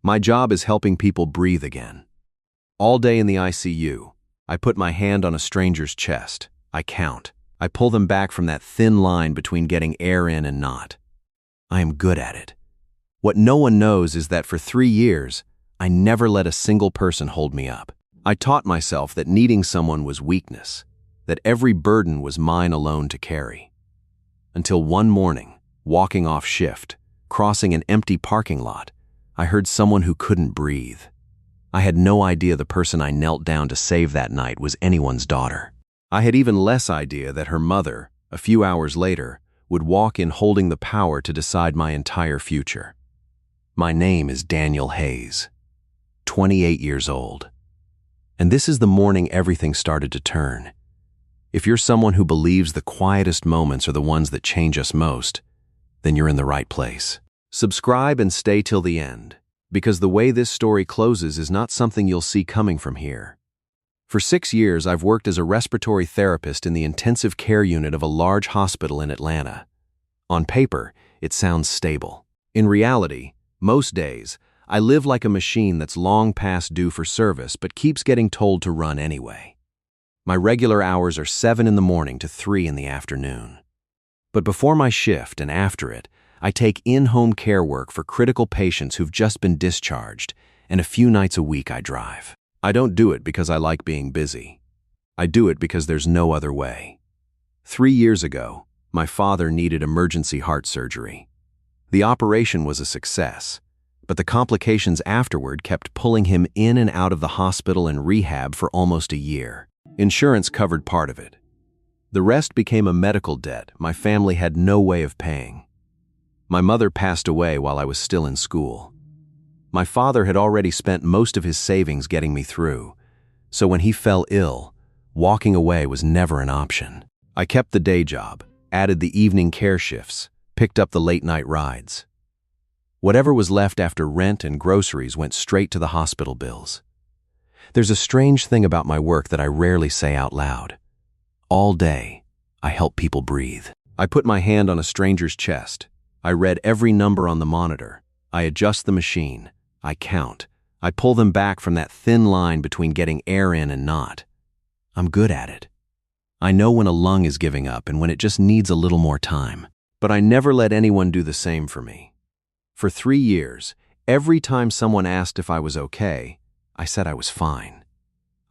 My job is helping people breathe again. All day in the ICU, I put my hand on a stranger's chest. I count. I pull them back from that thin line between getting air in and not. I am good at it. What no one knows is that for 3 years, I never let a single person hold me up. I taught myself that needing someone was weakness, that every burden was mine alone to carry. Until one morning, walking off shift, crossing an empty parking lot, I heard someone who couldn't breathe. I had no idea the person I knelt down to save that night was anyone's daughter. I had even less idea that her mother, a few hours later, would walk in holding the power to decide my entire future. My name is Daniel Hayes, 28 years old. And this is the morning everything started to turn. If you're someone who believes the quietest moments are the ones that change us most, then you're in the right place. Subscribe and stay till the end, because the way this story closes is not something you'll see coming from here. For 6 years, I've worked as a respiratory therapist in the intensive care unit of a large hospital in Atlanta. On paper, it sounds stable. In reality, most days, I live like a machine that's long past due for service but keeps getting told to run anyway. My regular hours are 7 in the morning to 3 in the afternoon. But before my shift and after it, I take in-home care work for critical patients who've just been discharged, and a few nights a week I drive. I don't do it because I like being busy. I do it because there's no other way. 3 years ago, my father needed emergency heart surgery. The operation was a success, but the complications afterward kept pulling him in and out of the hospital and rehab for almost a year. Insurance covered part of it. The rest became a medical debt my family had no way of paying. My mother passed away while I was still in school. My father had already spent most of his savings getting me through, so when he fell ill, walking away was never an option. I kept the day job, added the evening care shifts, picked up the late-night rides. Whatever was left after rent and groceries went straight to the hospital bills. There's a strange thing about my work that I rarely say out loud. All day, I help people breathe. I put my hand on a stranger's chest. I read every number on the monitor. I adjust the machine. I count. I pull them back from that thin line between getting air in and not. I'm good at it. I know when a lung is giving up and when it just needs a little more time. But I never let anyone do the same for me. For 3 years, every time someone asked if I was okay, I said I was fine.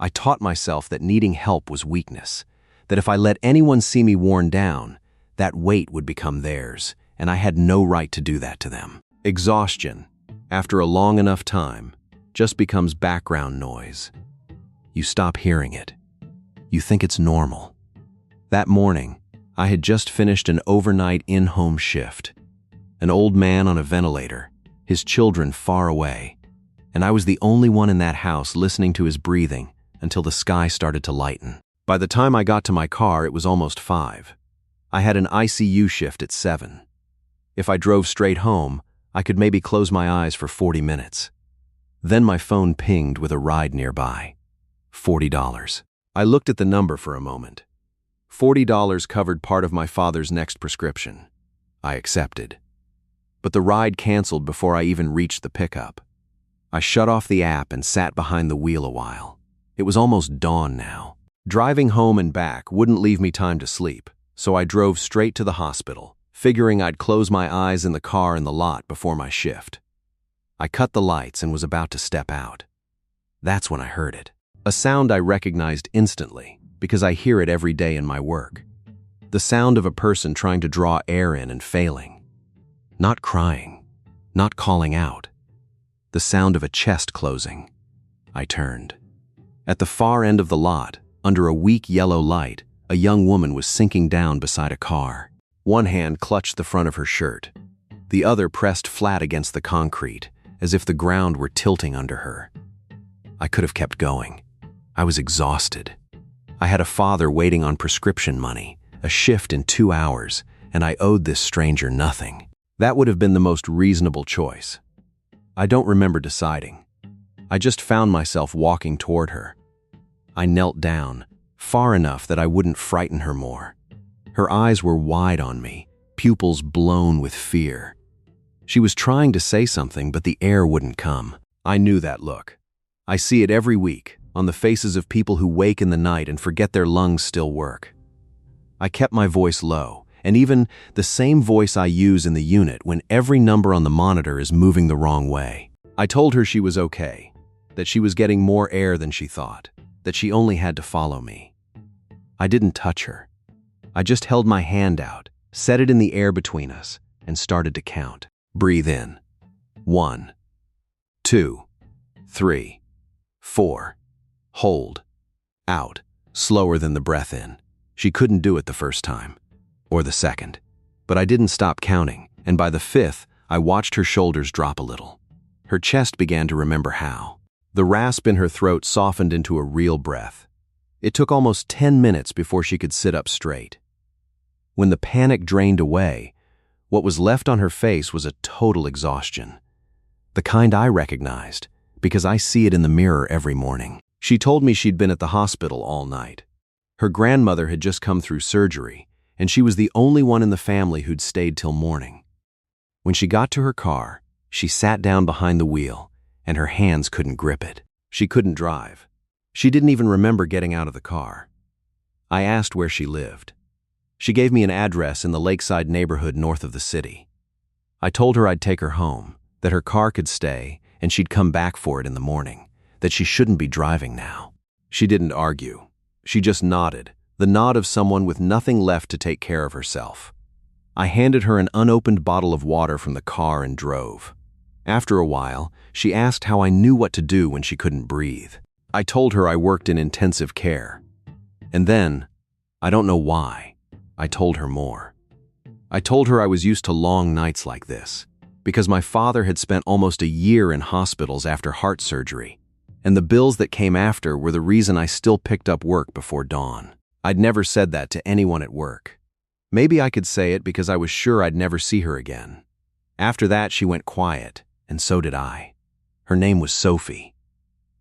I taught myself that needing help was weakness, that if I let anyone see me worn down, that weight would become theirs, and I had no right to do that to them. Exhaustion, after a long enough time, just becomes background noise. You stop hearing it. You think it's normal. That morning, I had just finished an overnight in-home shift. An old man on a ventilator, his children far away, and I was the only one in that house listening to his breathing until the sky started to lighten. By the time I got to my car, it was almost 5. I had an ICU shift at 7. If I drove straight home, I could maybe close my eyes for 40 minutes. Then my phone pinged with a ride nearby. $40. I looked at the number for a moment. $40 covered part of my father's next prescription. I accepted. But the ride canceled before I even reached the pickup. I shut off the app and sat behind the wheel a while. It was almost dawn now. Driving home and back wouldn't leave me time to sleep, so I drove straight to the hospital, figuring I'd close my eyes in the car in the lot before my shift. I cut the lights and was about to step out. That's when I heard it. A sound I recognized instantly, because I hear it every day in my work. The sound of a person trying to draw air in and failing. Not crying, not calling out. The sound of a chest closing. I turned. At the far end of the lot, under a weak yellow light, a young woman was sinking down beside a car. One hand clutched the front of her shirt. The other pressed flat against the concrete, as if the ground were tilting under her. I could have kept going. I was exhausted. I had a father waiting on prescription money, a shift in 2 hours, and I owed this stranger nothing. That would have been the most reasonable choice. I don't remember deciding. I just found myself walking toward her. I knelt down, far enough that I wouldn't frighten her more. Her eyes were wide on me, pupils blown with fear. She was trying to say something, but the air wouldn't come. I knew that look. I see it every week, on the faces of people who wake in the night and forget their lungs still work. I kept my voice low, and even the same voice I use in the unit when every number on the monitor is moving the wrong way. I told her she was okay, that she was getting more air than she thought, that she only had to follow me. I didn't touch her. I just held my hand out, set it in the air between us, and started to count. Breathe in. 1, 2, 3, 4. Hold. Out. Slower than the breath in. She couldn't do it the first time, or the second. But I didn't stop counting, and by the 5th, I watched her shoulders drop a little. Her chest began to remember how. The rasp in her throat softened into a real breath. It took almost 10 minutes before she could sit up straight. When the panic drained away, what was left on her face was a total exhaustion. The kind I recognized, because I see it in the mirror every morning. She told me she'd been at the hospital all night. Her grandmother had just come through surgery, and she was the only one in the family who'd stayed till morning. When she got to her car, she sat down behind the wheel, and her hands couldn't grip it. She couldn't drive. She didn't even remember getting out of the car. I asked where she lived. She gave me an address in the lakeside neighborhood north of the city. I told her I'd take her home, that her car could stay, and she'd come back for it in the morning, that she shouldn't be driving now. She didn't argue. She just nodded, the nod of someone with nothing left to take care of herself. I handed her an unopened bottle of water from the car and drove. After a while, she asked how I knew what to do when she couldn't breathe. I told her I worked in intensive care. And then, I don't know why, I told her more. I told her I was used to long nights like this, because my father had spent almost a year in hospitals after heart surgery, and the bills that came after were the reason I still picked up work before dawn. I'd never said that to anyone at work. Maybe I could say it because I was sure I'd never see her again. After that, she went quiet, and so did I. Her name was Sophie.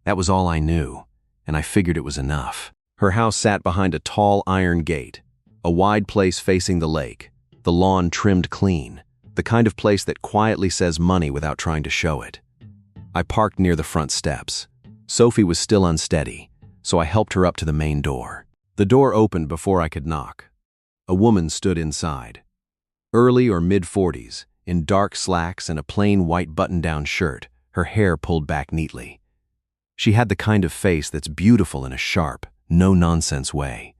That was all I knew, and I figured it was enough. Her house sat behind a tall iron gate, a wide place facing the lake, the lawn trimmed clean, the kind of place that quietly says money without trying to show it. I parked near the front steps. Sophie was still unsteady, so I helped her up to the main door. The door opened before I could knock. A woman stood inside. Early or mid-40s, in dark slacks and a plain white button-down shirt, her hair pulled back neatly. She had the kind of face that's beautiful in a sharp, no-nonsense way.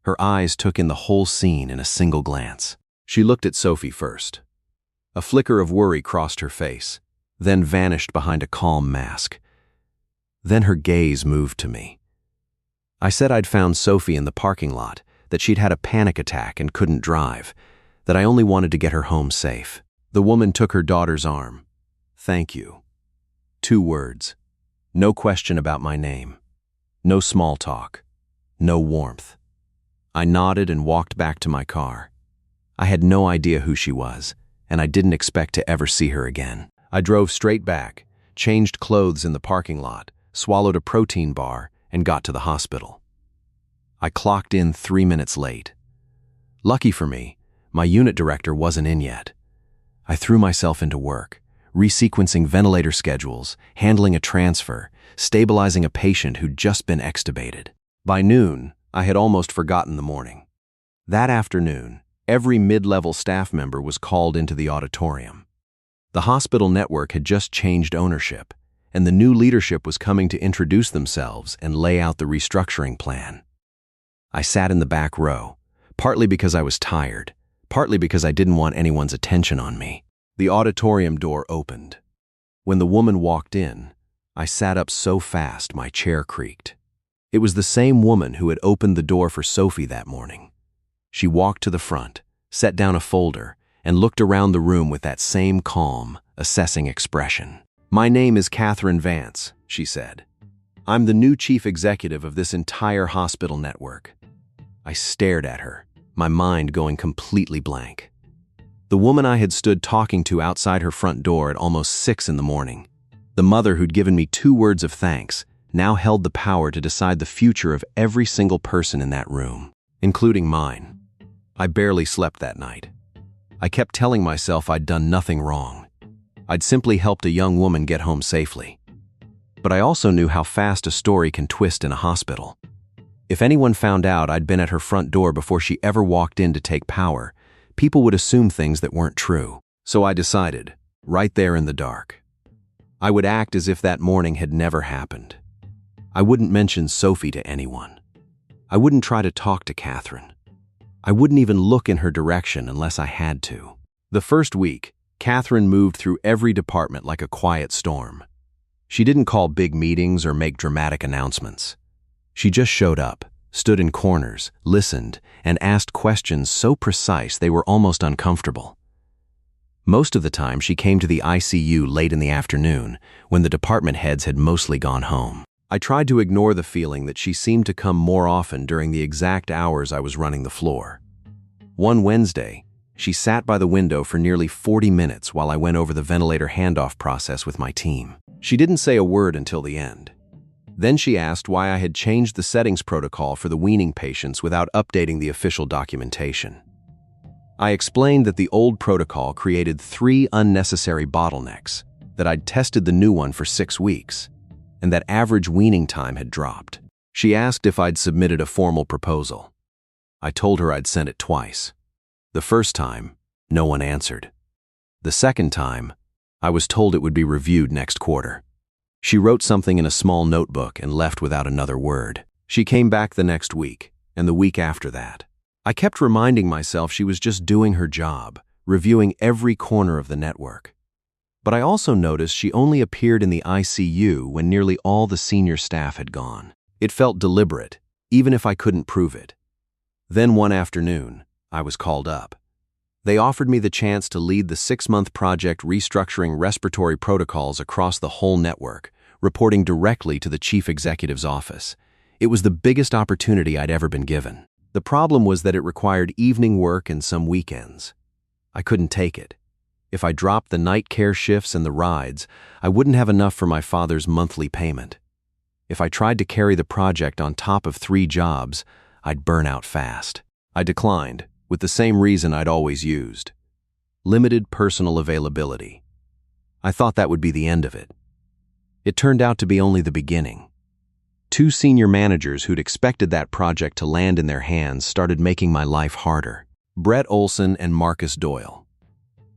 Her eyes took in the whole scene in a single glance. She looked at Sophie first. A flicker of worry crossed her face, then vanished behind a calm mask. Then her gaze moved to me. I said I'd found Sophie in the parking lot, that she'd had a panic attack and couldn't drive, that I only wanted to get her home safe. The woman took her daughter's arm. "Thank you." 2 words. No question about my name. No small talk. No warmth. I nodded and walked back to my car. I had no idea who she was, and I didn't expect to ever see her again. I drove straight back, changed clothes in the parking lot, swallowed a protein bar, and got to the hospital. I clocked in 3 minutes late. Lucky for me, my unit director wasn't in yet. I threw myself into work, resequencing ventilator schedules, handling a transfer, stabilizing a patient who'd just been extubated. By noon, I had almost forgotten the morning. That afternoon, every mid-level staff member was called into the auditorium. The hospital network had just changed ownership, and the new leadership was coming to introduce themselves and lay out the restructuring plan. I sat in the back row, partly because I was tired, partly because I didn't want anyone's attention on me. The auditorium door opened. When the woman walked in, I sat up so fast my chair creaked. It was the same woman who had opened the door for Sophie that morning. She walked to the front, set down a folder, and looked around the room with that same calm, assessing expression. "My name is Catherine Vance," she said. "I'm the new chief executive of this entire hospital network." I stared at her, my mind going completely blank. The woman I had stood talking to outside her front door at almost 6 in the morning, the mother who'd given me 2 words of thanks, now held the power to decide the future of every single person in that room, including mine. I barely slept that night. I kept telling myself I'd done nothing wrong. I'd simply helped a young woman get home safely. but I also knew how fast a story can twist in a hospital. If anyone found out I'd been at her front door before she ever walked in to take power, people would assume things that weren't true. So I decided, right there in the dark, I would act as if that morning had never happened. I wouldn't mention Sophie to anyone. I wouldn't try to talk to Catherine. I wouldn't even look in her direction unless I had to. The first week, Catherine moved through every department like a quiet storm. She didn't call big meetings or make dramatic announcements. She just showed up, stood in corners, listened, and asked questions so precise they were almost uncomfortable. Most of the time, she came to the ICU late in the afternoon, when the department heads had mostly gone home. I tried to ignore the feeling that she seemed to come more often during the exact hours I was running the floor. One Wednesday, she sat by the window for nearly 40 minutes while I went over the ventilator handoff process with my team. She didn't say a word until the end. Then she asked why I had changed the settings protocol for the weaning patients without updating the official documentation. I explained that the old protocol created 3 unnecessary bottlenecks, that I'd tested the new one for 6 weeks, and that average weaning time had dropped. She asked if I'd submitted a formal proposal. I told her I'd sent it twice. The first time, no one answered. The second time, I was told it would be reviewed next quarter. She wrote something in a small notebook and left without another word. She came back the next week, and the week after that. I kept reminding myself she was just doing her job, reviewing every corner of the network. But I also noticed she only appeared in the ICU when nearly all the senior staff had gone. It felt deliberate, even if I couldn't prove it. Then one afternoon, I was called up. They offered me the chance to lead the 6-month project restructuring respiratory protocols across the whole network, reporting directly to the chief executive's office. It was the biggest opportunity I'd ever been given. The problem was that it required evening work and some weekends. I couldn't take it. If I dropped the night care shifts and the rides, I wouldn't have enough for my father's monthly payment. If I tried to carry the project on top of 3 jobs, I'd burn out fast. I declined, with the same reason I'd always used: limited personal availability. I thought that would be the end of it. It turned out to be only the beginning. 2 senior managers who'd expected that project to land in their hands started making my life harder: Brett Olson and Marcus Doyle.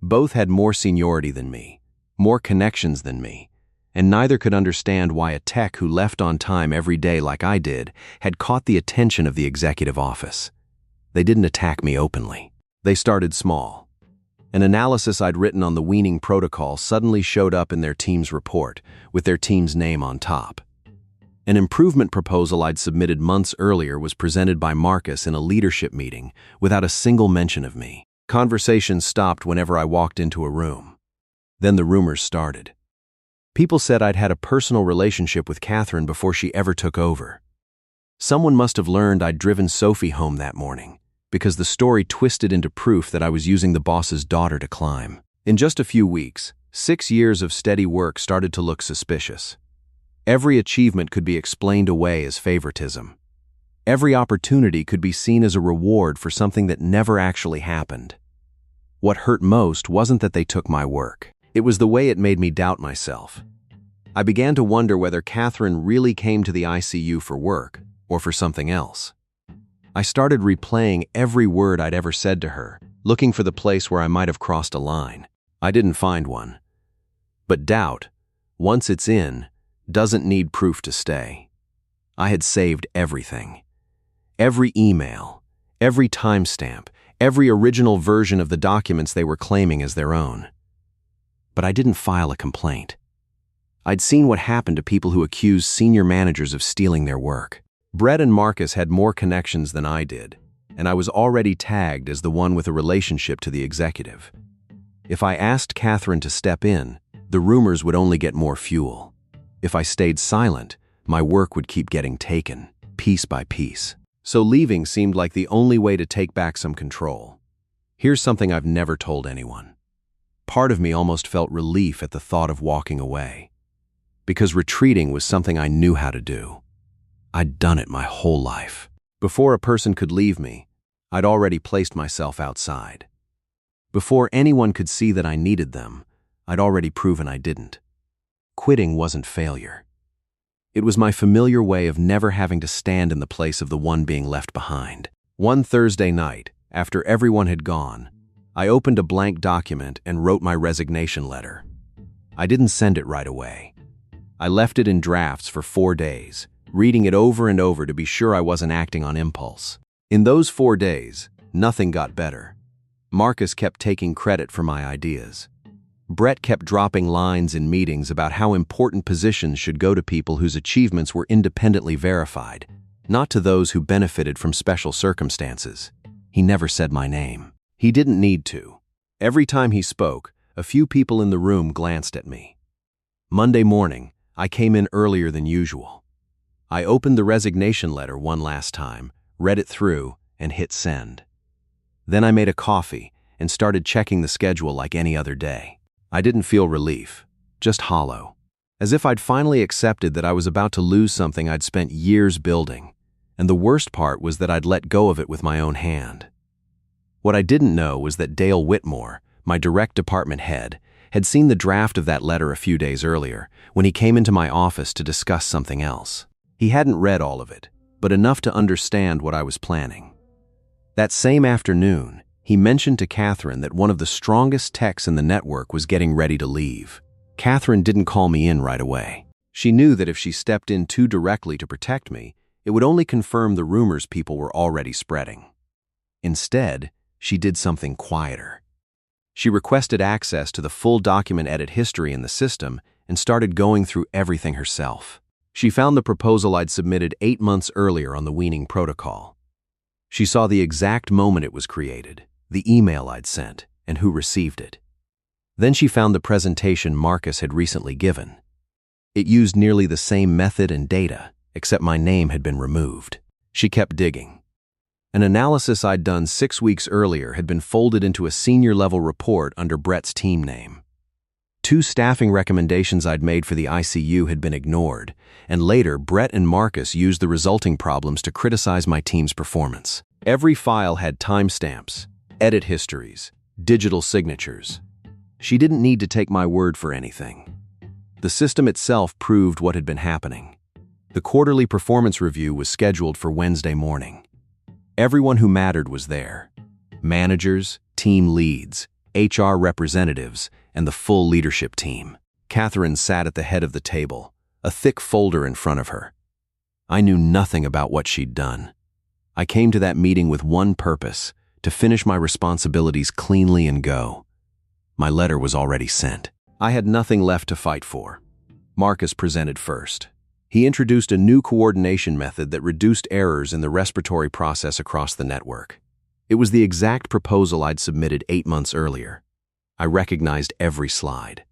Both had more seniority than me, more connections than me, and neither could understand why a tech who left on time every day like I did had caught the attention of the executive office. They didn't attack me openly. They started small. An analysis I'd written on the weaning protocol suddenly showed up in their team's report, with their team's name on top. An improvement proposal I'd submitted months earlier was presented by Marcus in a leadership meeting without a single mention of me. Conversations stopped whenever I walked into a room. Then the rumors started. People said I'd had a personal relationship with Catherine before she ever took over. Someone must have learned I'd driven Sophie home that morning, because the story twisted into proof that I was using the boss's daughter to climb. In just a few weeks, 6 years of steady work started to look suspicious. Every achievement could be explained away as favoritism. Every opportunity could be seen as a reward for something that never actually happened. What hurt most wasn't that they took my work. It was the way it made me doubt myself. I began to wonder whether Catherine really came to the ICU for work or for something else. I started replaying every word I'd ever said to her, looking for the place where I might have crossed a line. I didn't find one. But doubt, once it's in, doesn't need proof to stay. I had saved everything. Every email, every timestamp, every original version of the documents they were claiming as their own. But I didn't file a complaint. I'd seen what happened to people who accused senior managers of stealing their work. Brett and Marcus had more connections than I did, and I was already tagged as the one with a relationship to the executive. If I asked Catherine to step in, the rumors would only get more fuel. If I stayed silent, my work would keep getting taken, piece by piece. So leaving seemed like the only way to take back some control. Here's something I've never told anyone. Part of me almost felt relief at the thought of walking away, because retreating was something I knew how to do. I'd done it my whole life. Before a person could leave me, I'd already placed myself outside. Before anyone could see that I needed them, I'd already proven I didn't. Quitting wasn't failure. It was my familiar way of never having to stand in the place of the one being left behind. One Thursday night, after everyone had gone, I opened a blank document and wrote my resignation letter. I didn't send it right away. I left it in drafts for 4 days, reading it over and over to be sure I wasn't acting on impulse. In those 4 days, nothing got better. Marcus kept taking credit for my ideas. Brett kept dropping lines in meetings about how important positions should go to people whose achievements were independently verified, not to those who benefited from special circumstances. He never said my name. He didn't need to. Every time he spoke, a few people in the room glanced at me. Monday morning, I came in earlier than usual. I opened the resignation letter one last time, read it through, and hit send. Then I made a coffee and started checking the schedule like any other day. I didn't feel relief, just hollow, as if I'd finally accepted that I was about to lose something I'd spent years building, and the worst part was that I'd let go of it with my own hand. What I didn't know was that Dale Whitmore, my direct department head, had seen the draft of that letter a few days earlier when he came into my office to discuss something else. He hadn't read all of it, but enough to understand what I was planning. That same afternoon, he mentioned to Catherine that one of the strongest techs in the network was getting ready to leave. Catherine didn't call me in right away. She knew that if she stepped in too directly to protect me, it would only confirm the rumors people were already spreading. Instead, she did something quieter. She requested access to the full document edit history in the system and started going through everything herself. She found the proposal I'd submitted 8 months earlier on the weaning protocol. She saw the exact moment it was created, the email I'd sent, and who received it. Then she found the presentation Marcus had recently given. It used nearly the same method and data, except my name had been removed. She kept digging. An analysis I'd done 6 weeks earlier had been folded into a senior-level report under Brett's team name. 2 staffing recommendations I'd made for the ICU had been ignored, and later Brett and Marcus used the resulting problems to criticize my team's performance. Every file had timestamps, edit histories, digital signatures. She didn't need to take my word for anything. The system itself proved what had been happening. The quarterly performance review was scheduled for Wednesday morning. Everyone who mattered was there. Managers, team leads, HR representatives, and the full leadership team. Catherine sat at the head of the table, a thick folder in front of her. I knew nothing about what she'd done. I came to that meeting with one purpose: to finish my responsibilities cleanly and go. My letter was already sent. I had nothing left to fight for. Marcus presented first. He introduced a new coordination method that reduced errors in the respiratory process across the network. It was the exact proposal I'd submitted 8 months earlier. I recognized every slide.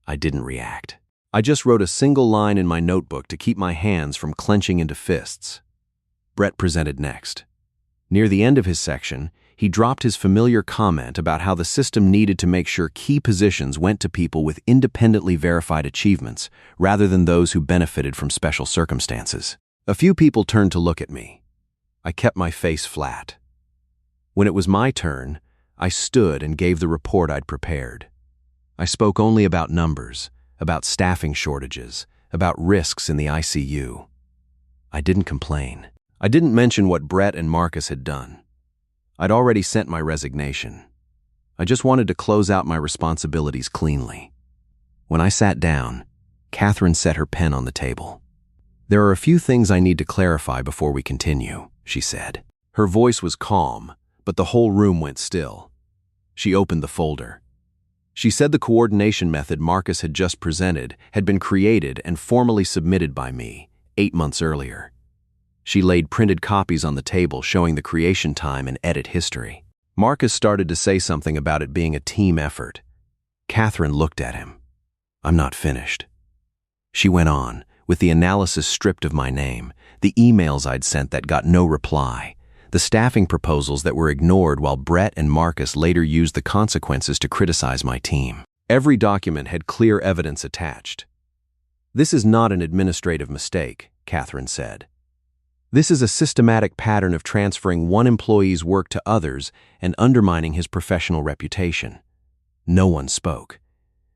I didn't react. I just wrote a single line in my notebook to keep my hands from clenching into fists. Brett presented next. Near the end of his section, he dropped his familiar comment about how the system needed to make sure key positions went to people with independently verified achievements rather than those who benefited from special circumstances. A few people turned to look at me. I kept my face flat. When it was my turn, I stood and gave the report I'd prepared. I spoke only about numbers, about staffing shortages, about risks in the ICU. I didn't complain. I didn't mention what Brett and Marcus had done. I'd already sent my resignation. I just wanted to close out my responsibilities cleanly. When I sat down, Catherine set her pen on the table. "There are a few things I need to clarify before we continue," she said. Her voice was calm, but the whole room went still. She opened the folder. She said the coordination method Marcus had just presented had been created and formally submitted by me 8 months earlier. She laid printed copies on the table showing the creation time and edit history. Marcus started to say something about it being a team effort. Catherine looked at him. "I'm not finished." She went on, with the analysis stripped of my name, the emails I'd sent that got no reply, the staffing proposals that were ignored while Brett and Marcus later used the consequences to criticize my team. Every document had clear evidence attached. "This is not an administrative mistake," Catherine said. "This is a systematic pattern of transferring one employee's work to others and undermining his professional reputation." No one spoke.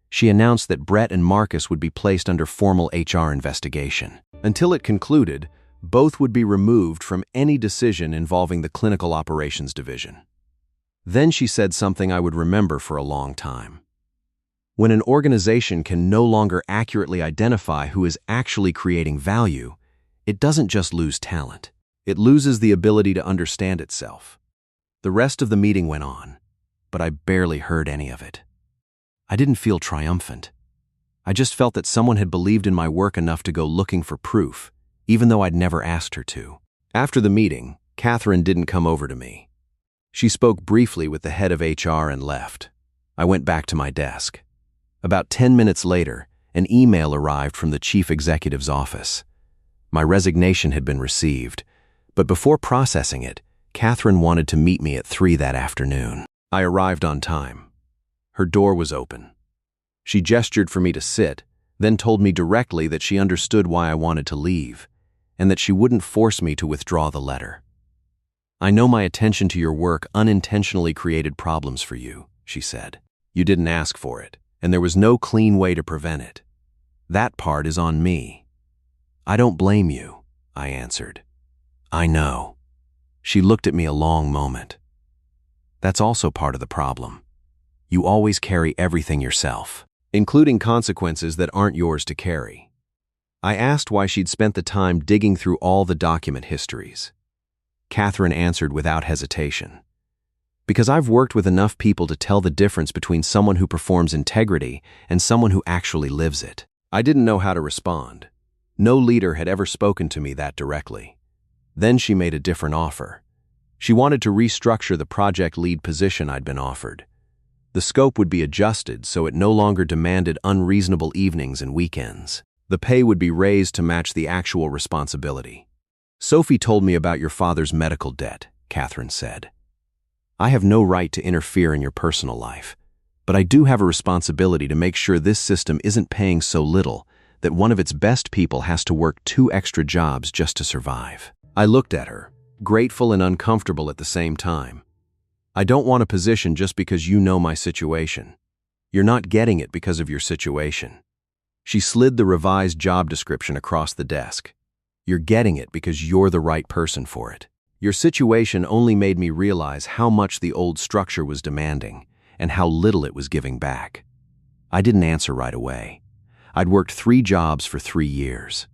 She announced that Brett and Marcus would be placed under formal HR investigation. Until it concluded, both would be removed from any decision involving the Clinical Operations Division. Then she said something I would remember for a long time. When an organization can no longer accurately identify who is actually creating value, it doesn't just lose talent. It loses the ability to understand itself. The rest of the meeting went on, but I barely heard any of it. I didn't feel triumphant. I just felt that someone had believed in my work enough to go looking for proof, even though I'd never asked her to. After the meeting, Catherine didn't come over to me. She spoke briefly with the head of HR and left. I went back to my desk. About 10 minutes later, an email arrived from the chief executive's office. My resignation had been received, but before processing it, Catherine wanted to meet me at 3 that afternoon. I arrived on time. Her door was open. She gestured for me to sit, then told me directly that she understood why I wanted to leave, and that she wouldn't force me to withdraw the letter. "I know my attention to your work unintentionally created problems for you," she said. "You didn't ask for it, and there was no clean way to prevent it. That part is on me." "I don't blame you," I answered. "I know." She looked at me a long moment. "That's also part of the problem. You always carry everything yourself, including consequences that aren't yours to carry." I asked why she'd spent the time digging through all the document histories. Catherine answered without hesitation. "Because I've worked with enough people to tell the difference between someone who performs integrity and someone who actually lives it." I didn't know how to respond. No leader had ever spoken to me that directly. Then she made a different offer. She wanted to restructure the project lead position I'd been offered. The scope would be adjusted so it no longer demanded unreasonable evenings and weekends. The pay would be raised to match the actual responsibility. "Sophie told me about your father's medical debt," Catherine said. "I have no right to interfere in your personal life, but I do have a responsibility to make sure this system isn't paying so little that one of its best people has to work 2 extra jobs just to survive." I looked at her, grateful and uncomfortable at the same time. "I don't want a position just because you know my situation. You're not getting it because of your situation." She slid the revised job description across the desk. "You're getting it because you're the right person for it. Your situation only made me realize how much the old structure was demanding and how little it was giving back." I didn't answer right away. I'd worked 3 jobs for 3 years.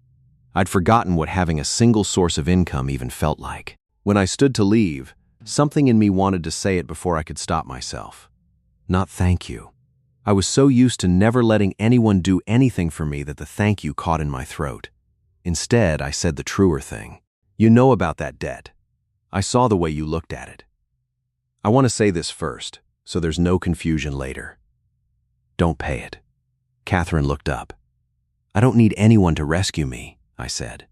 I'd forgotten what having a single source of income even felt like. When I stood to leave, something in me wanted to say it before I could stop myself. Not thank you. I was so used to never letting anyone do anything for me that the thank you caught in my throat. Instead, I said the truer thing. "You know about that debt. I saw the way you looked at it. I want to say this first, so there's no confusion later. Don't pay it." Catherine looked up. "I don't need anyone to rescue me," I said.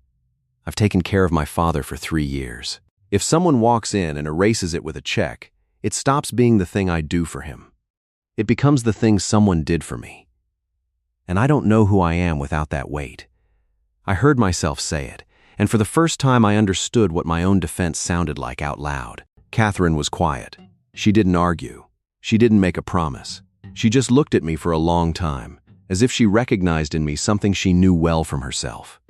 "I've taken care of my father for 3 years. If someone walks in and erases it with a check, it stops being the thing I do for him. It becomes the thing someone did for me. And I don't know who I am without that weight." I heard myself say it, and for the first time I understood what my own defense sounded like out loud. Catherine was quiet. She didn't argue. She didn't make a promise. She just looked at me for a long time, as if she recognized in me something she knew well from herself.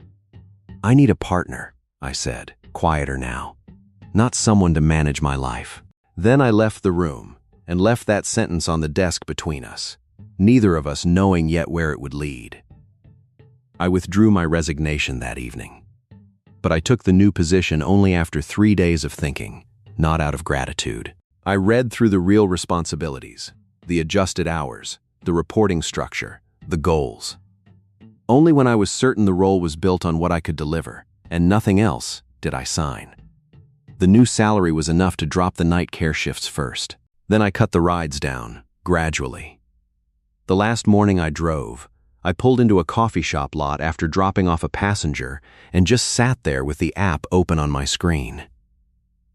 "I need a partner," I said, quieter now. "Not someone to manage my life." Then I left the room, and left that sentence on the desk between us, neither of us knowing yet where it would lead. I withdrew my resignation that evening. But I took the new position only after 3 days of thinking, not out of gratitude. I read through the real responsibilities, the adjusted hours, the reporting structure, the goals. Only when I was certain the role was built on what I could deliver, and nothing else, did I sign. The new salary was enough to drop the night care shifts first. Then I cut the rides down, gradually. The last morning I drove, I pulled into a coffee shop lot after dropping off a passenger and just sat there with the app open on my screen.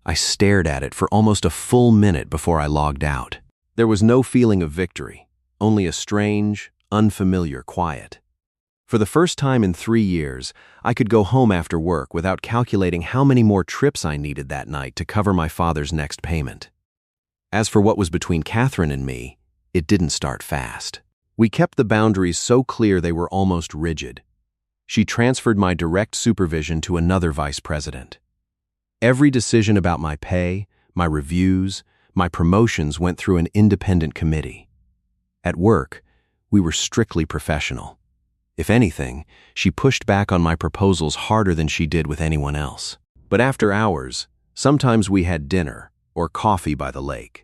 I stared at it for almost a full minute before I logged out. There was no feeling of victory, only a strange, unfamiliar quiet. For the first time in 3 years, I could go home after work without calculating how many more trips I needed that night to cover my father's next payment. As for what was between Catherine and me, it didn't start fast. We kept the boundaries so clear they were almost rigid. She transferred my direct supervision to another vice president. Every decision about my pay, my reviews, my promotions went through an independent committee. At work, we were strictly professional. If anything, she pushed back on my proposals harder than she did with anyone else. But after hours, sometimes we had dinner or coffee by the lake.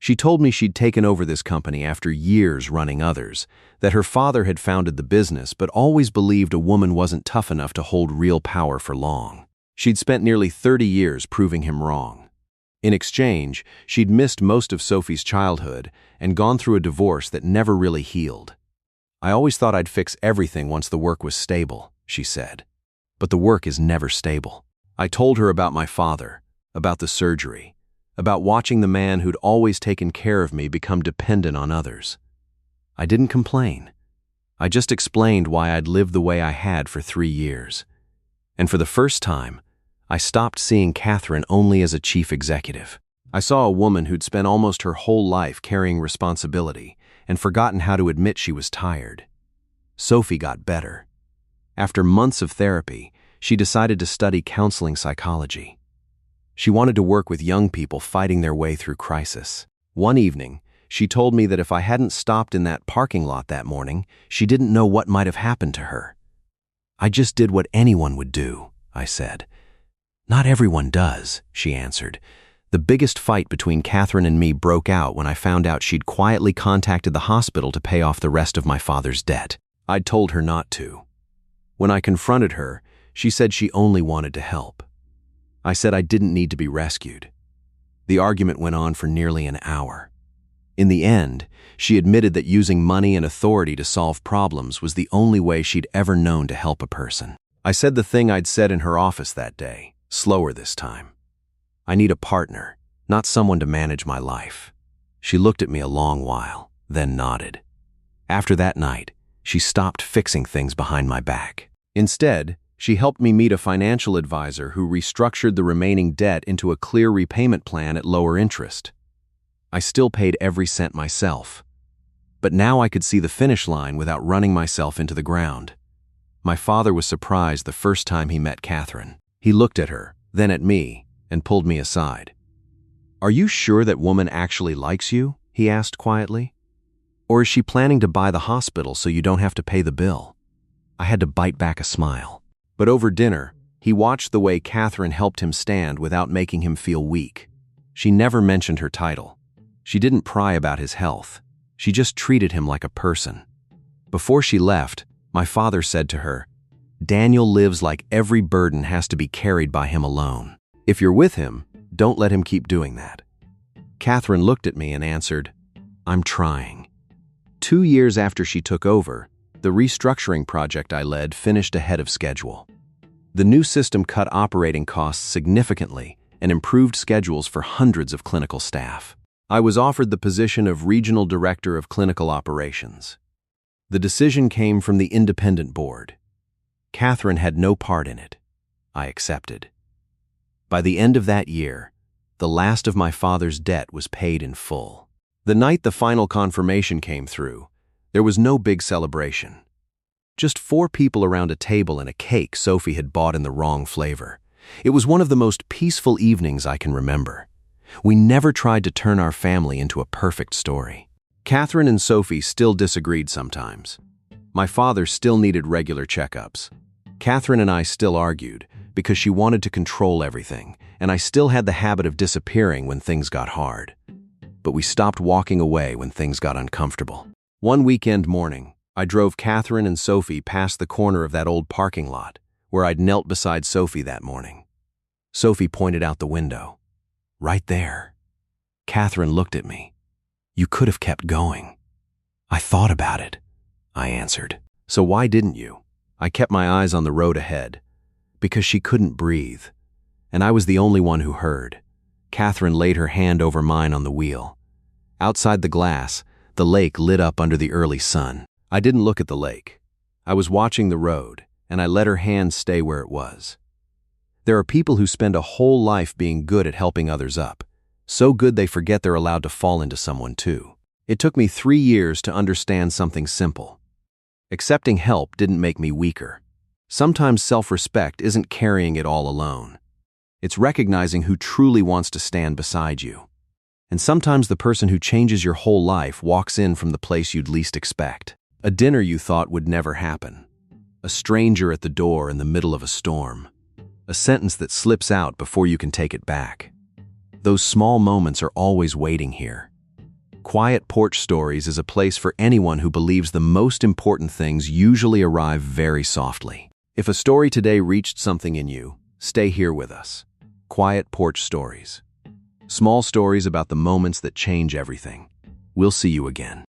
She told me she'd taken over this company after years running others, that her father had founded the business but always believed a woman wasn't tough enough to hold real power for long. She'd spent nearly 30 years proving him wrong. In exchange, she'd missed most of Sophie's childhood and gone through a divorce that never really healed. I always thought I'd fix everything once the work was stable, she said. But the work is never stable. I told her about my father, about the surgery, about watching the man who'd always taken care of me become dependent on others. I didn't complain. I just explained why I'd lived the way I had for 3 years. And for the first time, I stopped seeing Catherine only as a chief executive. I saw a woman who'd spent almost her whole life carrying responsibility and forgotten how to admit she was tired. Sophie got better. After months of therapy, she decided to study counseling psychology. She wanted to work with young people fighting their way through crisis. One evening, she told me that if I hadn't stopped in that parking lot that morning, she didn't know what might have happened to her. I just did what anyone would do, I said. Not everyone does, she answered. The biggest fight between Catherine and me broke out when I found out she'd quietly contacted the hospital to pay off the rest of my father's debt. I'd told her not to. When I confronted her, she said she only wanted to help. I said I didn't need to be rescued. The argument went on for nearly an hour. In the end, she admitted that using money and authority to solve problems was the only way she'd ever known to help a person. I said the thing I'd said in her office that day, slower this time. I need a partner, not someone to manage my life. She looked at me a long while, then nodded. After that night, she stopped fixing things behind my back. Instead, she helped me meet a financial advisor who restructured the remaining debt into a clear repayment plan at lower interest. I still paid every cent myself. But now I could see the finish line without running myself into the ground. My father was surprised the first time he met Catherine. He looked at her, then at me, and pulled me aside. "Are you sure that woman actually likes you?" he asked quietly. "Or is she planning to buy the hospital so you don't have to pay the bill?" I had to bite back a smile. But over dinner, he watched the way Catherine helped him stand without making him feel weak. She never mentioned her title. She didn't pry about his health. She just treated him like a person. Before she left, my father said to her, "Daniel lives like every burden has to be carried by him alone. If you're with him, don't let him keep doing that." Catherine looked at me and answered, "I'm trying." 2 years after she took over, the restructuring project I led finished ahead of schedule. The new system cut operating costs significantly and improved schedules for hundreds of clinical staff. I was offered the position of Regional Director of Clinical Operations. The decision came from the independent board. Catherine had no part in it. I accepted. By the end of that year, the last of my father's debt was paid in full. The night the final confirmation came through, there was no big celebration. Just 4 people around a table and a cake Sophie had bought in the wrong flavor. It was one of the most peaceful evenings I can remember. We never tried to turn our family into a perfect story. Catherine and Sophie still disagreed sometimes. My father still needed regular checkups. Catherine and I still argued because she wanted to control everything, and I still had the habit of disappearing when things got hard. But we stopped walking away when things got uncomfortable. One weekend morning, I drove Catherine and Sophie past the corner of that old parking lot where I'd knelt beside Sophie that morning. Sophie pointed out the window. "Right there." Catherine looked at me. "You could have kept going." "I thought about it," I answered. "So why didn't you?" I kept my eyes on the road ahead. Because she couldn't breathe, and I was the only one who heard. Catherine laid her hand over mine on the wheel. Outside the glass, the lake lit up under the early sun. I didn't look at the lake. I was watching the road, and I let her hand stay where it was. There are people who spend a whole life being good at helping others up, so good they forget they're allowed to fall into someone too. It took me 3 years to understand something simple. Accepting help didn't make me weaker. Sometimes self-respect isn't carrying it all alone. It's recognizing who truly wants to stand beside you. And sometimes the person who changes your whole life walks in from the place you'd least expect. A dinner you thought would never happen. A stranger at the door in the middle of a storm. A sentence that slips out before you can take it back. Those small moments are always waiting here. Quiet Porch Stories is a place for anyone who believes the most important things usually arrive very softly. If a story today reached something in you, stay here with us. Quiet Porch Stories. Small stories about the moments that change everything. We'll see you again.